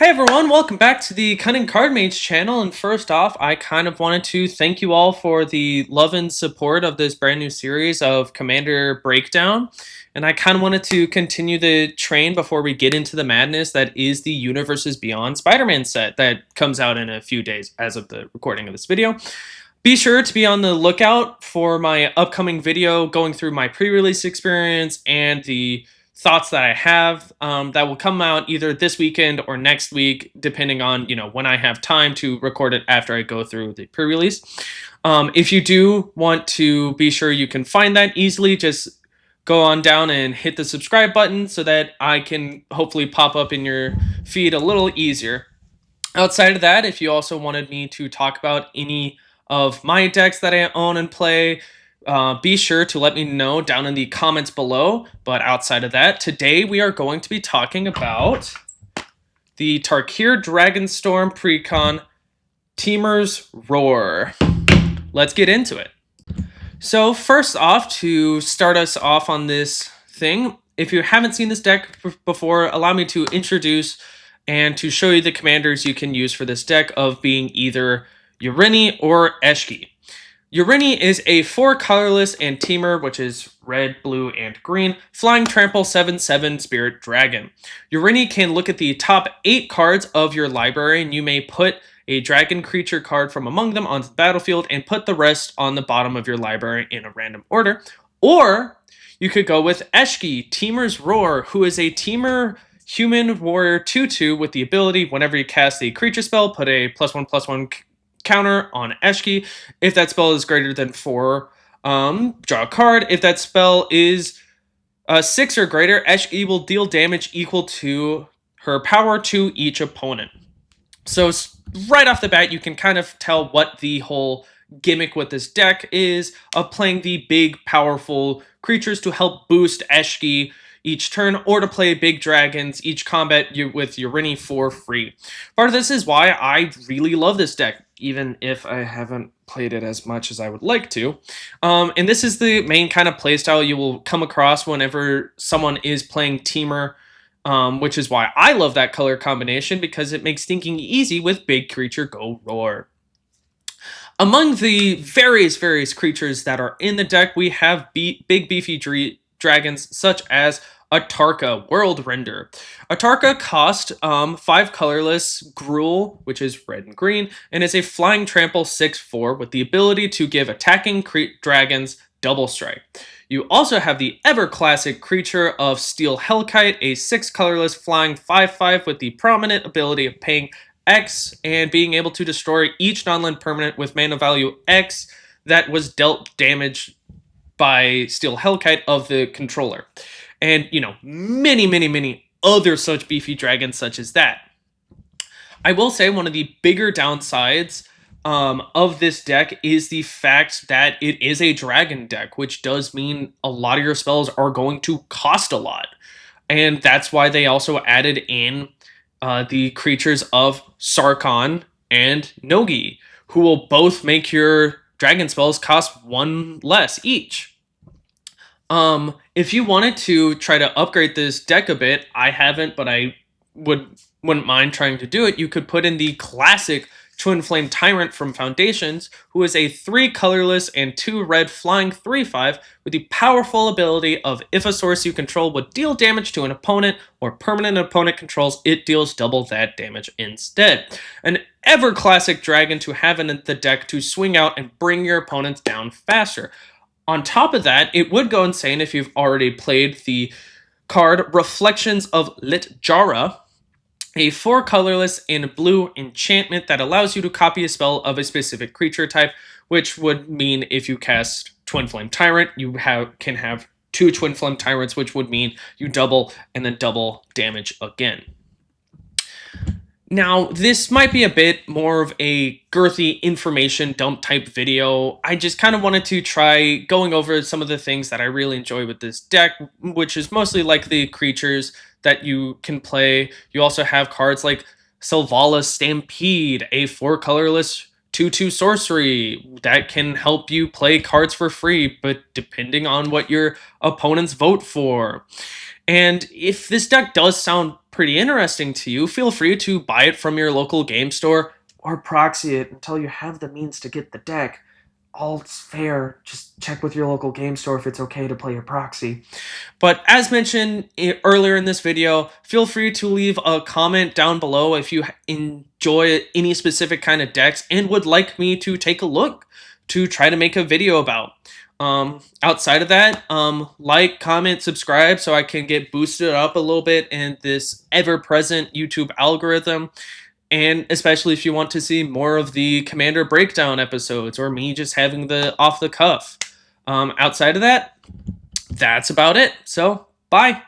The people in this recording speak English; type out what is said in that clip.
Hey everyone, welcome back to the Cunning Card Mage channel, and first off, I kind of wanted to thank you all for the love and support of this brand new series of Commander Breakdown, and I kind of wanted to continue the train before we get into the madness that is the Universes Beyond Spider-Man set that comes out in a few days as of the recording of this video. Be sure to be on the lookout for my upcoming video going through my pre-release experience and the thoughts that I have that will come out either this weekend or next week, depending on when I have time to record it after I go through the pre-release. If you do want to be sure you can find that easily, just go on down and hit the subscribe button so that I can hopefully pop up in your feed a little easier. Outside of that, if you also wanted me to talk about any of my decks that I own and play, be sure to let me know down in the comments below. But outside of that, today we are going to be talking about the Temur Dragonstorm Pre-Con Temur's Roar. Let's get into it. So first off, to start us off on this thing, if you haven't seen this deck before, allow me to introduce and to show you the commanders you can use for this deck, of being either Urini or Eshki. Urini is a 4 colorless and Temur, which is red, blue, and green, flying trample 7/7 spirit dragon. Urini can look at the top 8 cards of your library, and you may put a dragon creature card from among them onto the battlefield and put the rest on the bottom of your library in a random order. Or you could go with Eshki, Temur's Roar, who is a Temur human warrior 2/2 with the ability, whenever you cast a creature spell, put a +1/+1 counter on Eshki. If that spell is greater than 4, draw a card. If that spell is 6 or greater, Eshki will deal damage equal to her power to each opponent. So right off the bat, you can kind of tell what the whole gimmick with this deck is, of playing the big, powerful creatures to help boost Eshki each turn, or to play big dragons each combat with Urini for free. Part of this is why I really love this deck, even if I haven't played it as much as I would like to. And this is the main kind of playstyle you will come across whenever someone is playing Temur, which is why I love that color combination, because it makes thinking easy with big creature go roar. Among the various creatures that are in the deck, we have big beefy dragons such as Atarka, World Render. Atarka cost 5 colorless Gruul, which is red and green, and is a flying trample 6/4 with the ability to give attacking dragons double strike. You also have the ever classic creature of Steel Hellkite, a 6 colorless flying 5/5 with the prominent ability of paying X and being able to destroy each non-land permanent with mana value X that was dealt damage by Steel Hellkite of the controller. And, many other such beefy dragons such as that. I will say one of the bigger downsides of this deck is the fact that it is a dragon deck, which does mean a lot of your spells are going to cost a lot. And that's why they also added in the creatures of Sarkhan and Nogi, who will both make your dragon spells cost 1 less each. If you wanted to try to upgrade this deck a bit, I haven't, but I wouldn't mind trying to do it. You could put in the classic Twin Flame Tyrant from Foundations, who is a 3 colorless and 2 red flying 3/5 with the powerful ability of, if a source you control would deal damage to an opponent or permanent opponent controls, it deals double that damage instead. An ever classic dragon to have in the deck to swing out and bring your opponents down faster. On top of that, it would go insane if you've already played the card Reflections of Litjara, a 4 colorless and blue enchantment that allows you to copy a spell of a specific creature type, which would mean if you cast Twin Flame Tyrant, you can have 2 Twin Flame Tyrants, which would mean you double and then double damage again. Now, this might be a bit more of a girthy information dump type video. I just kind of wanted to try going over some of the things that I really enjoy with this deck, which is mostly like the creatures that you can play. You also have cards like Selvala Stampede, a 4 colorless 2/2 sorcery that can help you play cards for free, but depending on what your opponents vote for. And if this deck does sound pretty interesting to you, feel free to buy it from your local game store or proxy it until you have the means to get the deck. All's fair. Just check with your local game store if it's okay to play a proxy. But as mentioned earlier in this video, feel free to leave a comment down below if you enjoy any specific kind of decks and would like me to take a look to try to make a video about. Outside of that, like, comment, subscribe so I can get boosted up a little bit in this ever-present YouTube algorithm. And especially if you want to see more of the Commander breakdown episodes or me just having the off the cuff. Outside of that, that's about it. So, bye.